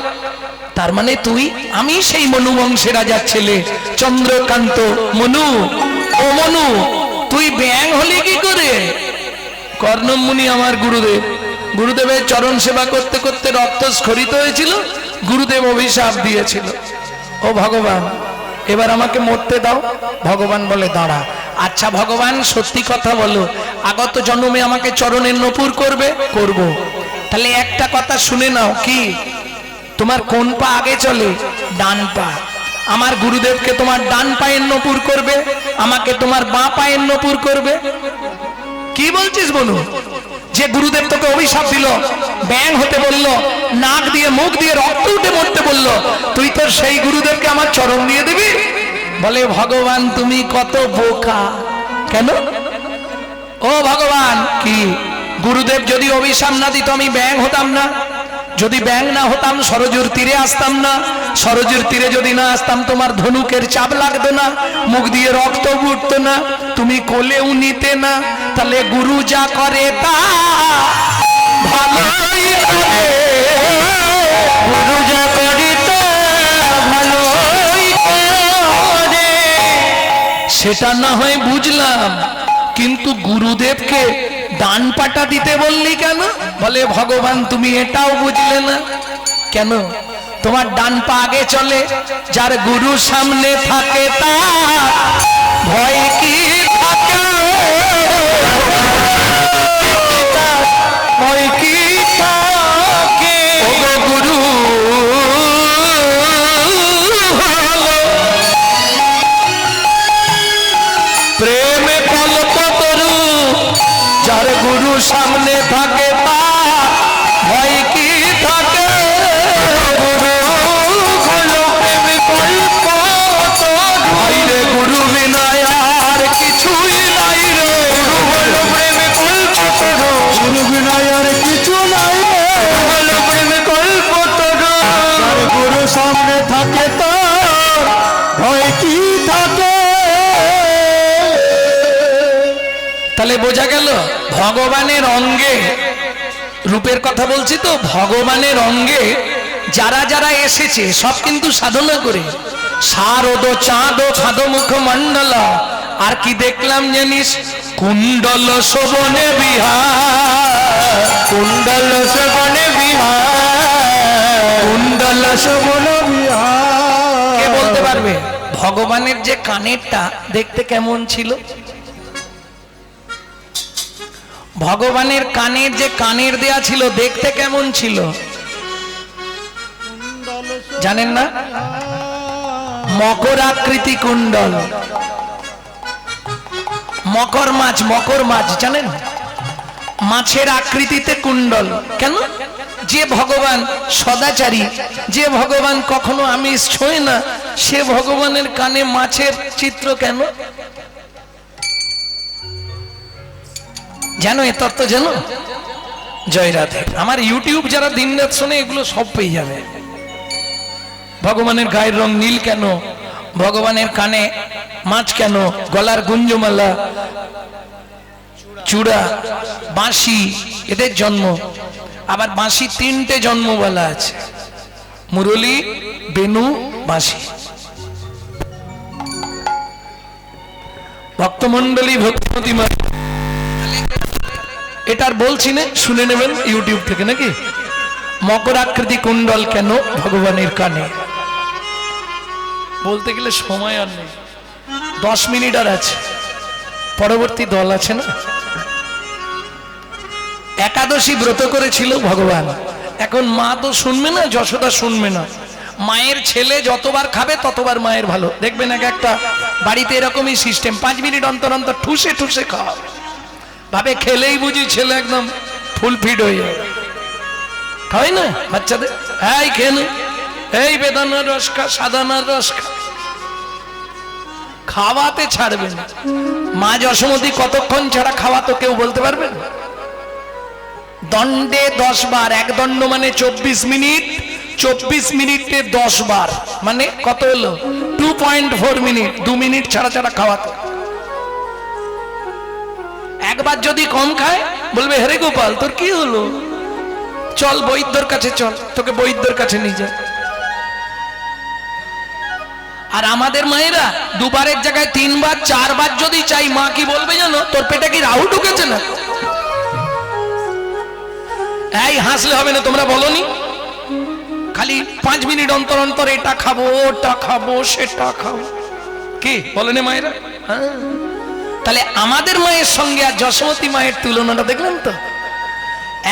তার মানে তুই, আমি সেই মনু বংশের রাজার ছেলে চন্দ্রকান্ত মনু। ও মনু, তুই ব্যাং হলি কি করে? কর্ণম মুনি আমার গুরুদেব, গুরুদেবের চরণ সেবা করতে করতে রক্ত স্খলিত হয়েছিল, গুরুদেব অভিশাপ দিয়েছিল। ও ভগবান, এবার আমাকে মরতে দাও। ভগবান বলে, দাঁড়া। আচ্ছা ভগবান, সত্যি কথা বলো, আগত জন্মে আমাকে চরণের নপুর করবে? করব। তাহলে একটা কথা শুনে নাও, কি? তোমার কোন পা আগে চলে? ডান পা। আমার গুরুদেবকে তোমার ডান পায়ের নপুর করবে, আমাকে তোমার বাঁ পায়ের নপুর করবে। কি বলছিস বলু? যে গুরুদেব তোকে অভিশাপ দিল, ব্যাং হতে বলল, নাক দিয়ে মুখ দিয়ে রক্ত উঠে মরতে বলল, তুই তো সেই গুরুদেবকে আমার চরণ দিয়ে দিবি? বলে, ভগবান তুমি কত বোকা। কেন? ও ভগবান, কি গুরুদেব যদি অভিশাপ না দিত আমি ব্যাং হতাম না? যদি ব্যাং না হতাম সরজুর তীরে আসতাম না, সরজুর তীরে যদি না আসতাম তোমার ধনুকের চাপ লাগতো না, মুখ দিয়ে রক্ত উঠতো না, তুমি কোলেও নিতে না। তাহলে গুরু যা করে তা ভালোই করে, গুরু যা করে তা ভালোই করে। সেটা না হয় বুঝলাম, কিন্তু গুরুদেবকে ডান পাটা দিতে বললি কেন? বলে, ভগবান তুমি এটাও বুঝলে না। কেন? তোমার ডান পা আগে চলে, যার গুরু সামনে থাকে তার ভয় কি থাকে? সামনে থাকে তোর ভয় কি থাকে। তাহলে বোঝা গেল ভগবানের অঙ্গে, রূপের কথা বলছি তো, ভগবানের অঙ্গে যারা যারা এসেছে সব কিন্তু সাধনা করে। শারদ চাঁদ ফাদ মুখ মন্ডল, আর কি দেখলাম জানিস, কুণ্ডল শোভনে বিহার, কুণ্ডল শোভনে বিহার, কুণ্ডল শোভন বিহার। কে বলতে পারবে ভগবানের যে কানেরটা দেখতে কেমন ছিল? ভগবানের কানের যে কানের দেয়া ছিল দেখতে কেমন ছিল জানেন না? মকর আকৃতি কুণ্ডল। মকর মাছ জানেন? মাছের আকৃতিতে কুণ্ডল। কেন? যে ভগবান সদাচারী, যে ভগবান কখনো আমিষ ছোঁয় না, সে ভগবানের কানে মাছের চিত্র কেন? জানো এ তত্ত্ব? জানো? জয় রাধে। আমার ইউটিউব যারা দিন রাত শোনে এগুলো সব পেয়ে যাবে। ভগবানের গায়ের রং নীল কেন, ভগবানের কানে মাছ কেন, গলার গুঞ্জমালা, চূড়া, বাঁশি, এদের জন্ম। আবার বাঁশি তিনটে জন্ম বলা আছে, মুরলী, বেনু, বাঁশি। ভক্তমন্ডলী, ভক্তিমতী মা, এটার বলছি না, শুনে নেবেন ইউটিউব থেকে নাকি। মকর আকৃতি কুণ্ডল কেন ভগবানের কানে? বলতে গেলে সময় আর নেই, 10 মিনিট আর আছে, পরবর্তী দল আছে না। একাদশী ব্রত করেছিল ভগবান, এখন মা তো শুনবে না, যশোদা শুনবে না। মায়ের ছেলে যতবার খাবে ততবার মায়ের ভালো। দেখবেন এক একটা বাড়িতে এরকমই সিস্টেম, 5 মিনিট অন্তর অন্তর ঠুসে ঠুসে খাওয়া, ভাবে খেলেই বুঝি ছেলে একদম ফুল ফিট হয়ে যাবে। খাওয়াই না বাচ্চাদের, এই খেয়ে নে, এই বেদানার রস খা, সাদানার রস খা, খাওয়াতে ছাড়বে না। মা যশোমতী কতক্ষণ ছাড়া খাওয়াতো কেউ বলতে পারবেন? দণ্ডে 10 বার, এক দণ্ড মানে 24 মিনিট, 24 মিনিটে 10 বার মানে কত হলো? 2.4 মিনিট, 2 মিনিট ছাড়া ছাড়া খাওয়াতো। একবার যদি কম খায় বলবে, হেরে গোপাল তোর কি হলো, চল বৈদ্যর কাছে চল, তোকে বৈদ্যর কাছে নিয়ে যায়। আর আমাদের মায়েরা 2 বারের জায়গায় 3 বার 4 বার যদি চাই, মা কি বলবে জানো? তোর পেটে কি রাহু ঢুকেছে না? এই হাসলে হবে না, তোমরা বলনি খালি 5 মিনিট অন্তর অন্তর এটা খাবো, ওটা খাবো, সেটা খাবো, কি বলেন মায়েরা? হ্যাঁ, তাহলে আমাদের মায়ের সঙ্গে আর যশোমতী মায়ের তুলনাটা দেখলেন তো?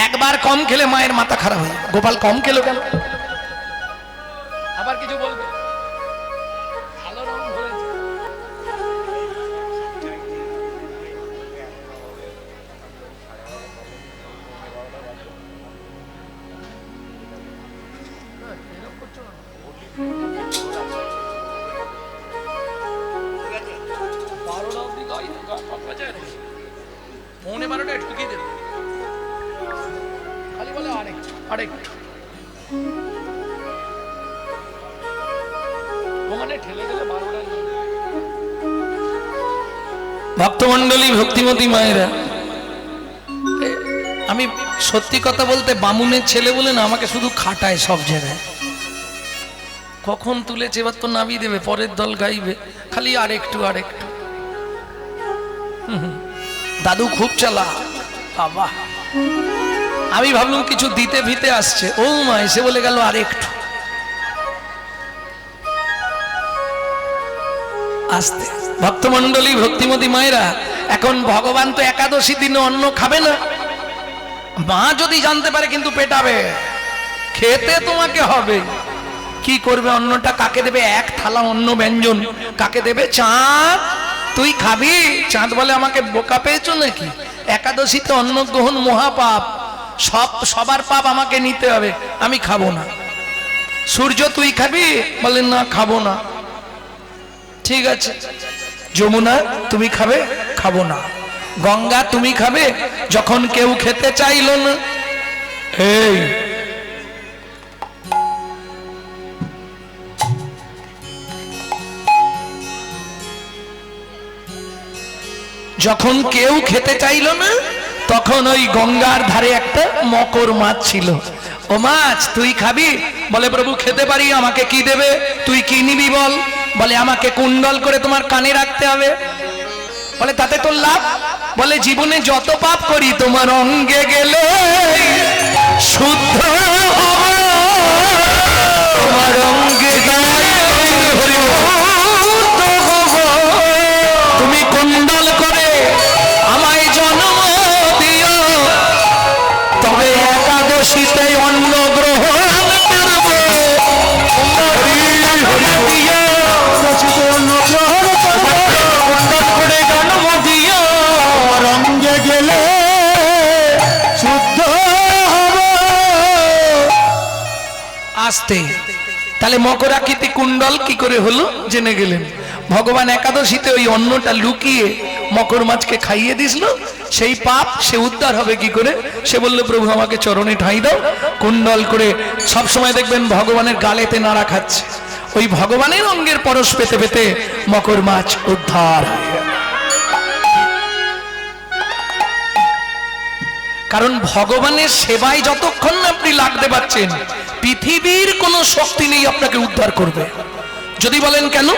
একবার কম খেলে মায়ের মাথা খারাপ হয়ে, গোপাল কম খেলো কেন? আবার কিছু বলবে? ভালো রং ধরেছে। পৌনে 12টায় ঢুকিয়ে দেবে, খালি বলে আরেকটু মানে ঠেলে গেলে 12টায়। ভক্তমন্ডলী, ভক্তিমতী মায়েরা, আমি সত্যি কথা বলতে বামুনের ছেলে বলে না আমাকে শুধু খাটায় সব জায়গায়। কখন তুলেছে এবার তো নামিয়ে দেবে, পরের দল গাইবে, খালি আরেকটু। দাদু খুব চালা বাবা। আমি ভাবলাম কিছু দিতে ভিতে আসছে, ও মা এসে বলে গেল আরেকটু। আসতে ভক্তমন্ডলী, ভক্তিমতী মায়েরা, এখন ভগবান তো একাদশী দিনে অন্ন খাবে না। মা যদি জানতে পারে কিন্তু পেটাবে, খেতে তোমাকে হবে। কি করবে? অন্নটা কাকে দেবে? 1 থালা অন্ন ব্যঞ্জন কাকে দেবে? চাঁদ। তুই খাবি? চাঁদ বলে আমাকে বোকা পেয়েছো নাকি? একাদশীতে অন্ন গ্রহণ মহাপাপ, সবার পাপ আমাকে নিতে হবে, আমি খাবো না। সূর্য তুই খাবি? বলেন না খাবো না। ঠিক আছে। যমুনা তুমি খাবে? খাবো না। গঙ্গা তুমি খাবে? যখন কেউ খেতে চাইল না, এই যখন কেউ খেতে চাইলো না, তখন ওই গঙ্গার ধারে একটা মকর মাছ ছিল। ও মাছ, তুই খাবি? বলে প্রভু খেতে পারি, আমাকে কি দেবে? তুই কি নিবি বল? বলে আমাকে কুণ্ডল করে তোমার কানে রাখতে হবে। বলে তাতে তোর লাভ? বলে জীবনে যত পাপ করি তোমার অঙ্গে গেলে শুদ্ধ হব, তোমার অঙ্গে গেলে শুদ্ধ হব। তুমি কুণ্ডল করে আমায় জন্ম দিও, তবে একাদশীতে অন্ন গ্রহণ করব। করে জন্ম দিও, রঙ্গে গেলে শুদ্ধ হব। আসতে। তাহলে মকরাকৃতি কুণ্ডল কি করে হলো জেনে গেলেন। ভগবান একাদশীতে ওই অন্নটা লুকিয়ে মকর মাছকে খাইয়ে দিছিল, সেই পাপ সে উদ্ধার হবে কি করে? সে বলল প্রভু আমাকে চরণে ঠাঁই দাও। কুণ্ডল করে সব সময় দেখবেন ভগবানের গালেতে নাড়া খাচ্ছে, ওই ভগবানের অঙ্গের পরশ পেতে পেতে মকর মাছ উদ্ধার। কারণ ভগবানের সেবায় যতক্ষণ না আপনি লাগতে পারছেন, পৃথিবীর কোনো শক্তি নেই আপনাকে উদ্ধার করবে। যদি বলেন কেন,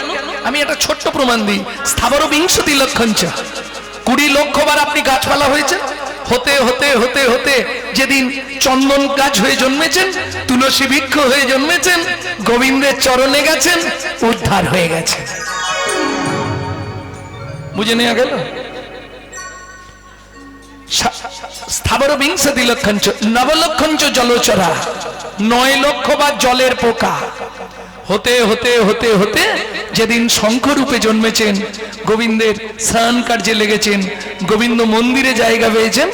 আমি একটা ছোট্ট প্রমাণ দিই। স্থাবর বিংশতি লক্ষঞ্চ, 20 লক্ষবার আপনি গাছপালা হয়েছেন, হতে হতে হতে হতে যেদিন চন্দন গাছ হয়ে জন্মেছেন, তুলসী বৃক্ষ হয়ে জন্মেছেন, গোবিন্দের চরণে গেছেন, উদ্ধার হয়ে গেছে। বুঝে নেওয়া গেল? স্থাবর বিংশতি লক্ষঞ্চ, নবলক্ষঞ্চ জলচরা, 9 লক্ষবার জলের পোকা। হতে হতে হতে হতে যেদিন শঙ্খরূপে জন্মেছেন, গোবিন্দের স্নান কার্যে লেগেছেন, গোবিন্দ মন্দিরে জায়গা পেয়েছেন,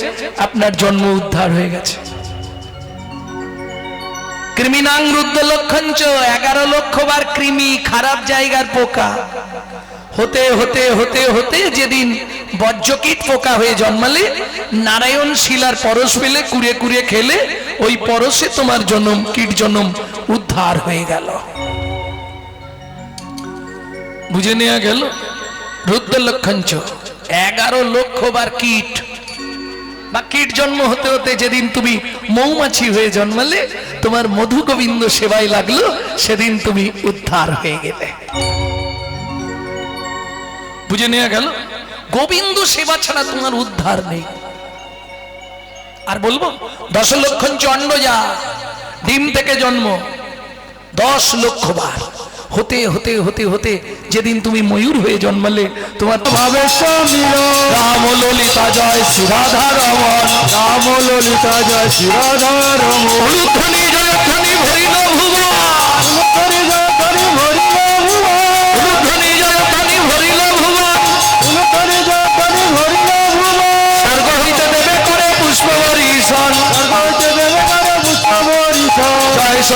আপনার জন্ম উদ্ধার হয়ে গেছে। কৃমিনাং রুদ্র লক্ষঞ্চ, 11 লক্ষবার কৃমি, খারাপ জায়গার পোকা। হতে হতে হতে হতে যেদিন বজ্রকীট পোকা হয়ে জন্মালে, নারায়ণ শিলার পরশ পেলে, কুড়ে কুড়ে খেলে, ওই পরশে তোমার জন্ম, কীট জন্ম উদ্ধার হয়ে গেল। বুঝে নেওয়া গেল? রুদ্র লক্ষঞ্চ, 11 লক্ষবার কীট বা কীট জন্ম হতে হতে যেদিন তুমি মৌমাছি হয়ে জন্মালে, তোমার মধু গোবিন্দ সেবায় লাগলো, সেদিন তুমি উদ্ধার হয়ে গেলে। বুঝে নেওয়া গেল? গোবিন্দ সেবা ছাড়া তোমার উদ্ধার নেই। আর বলবো 10 লক্ষঞ্চ অন্ডজা, ডিম থেকে জন্ম, 10 লক্ষবার। হতে হতে হতে হতে যেদিন তুমি ময়ূর হয়ে জন্মালে, তোমার ভাবে সমীর, রাম ললিতা জয় শ্রী রাধা রমন, রাম ললিতা জয় শ্রী রাধা রমণ। উলুধ্বনি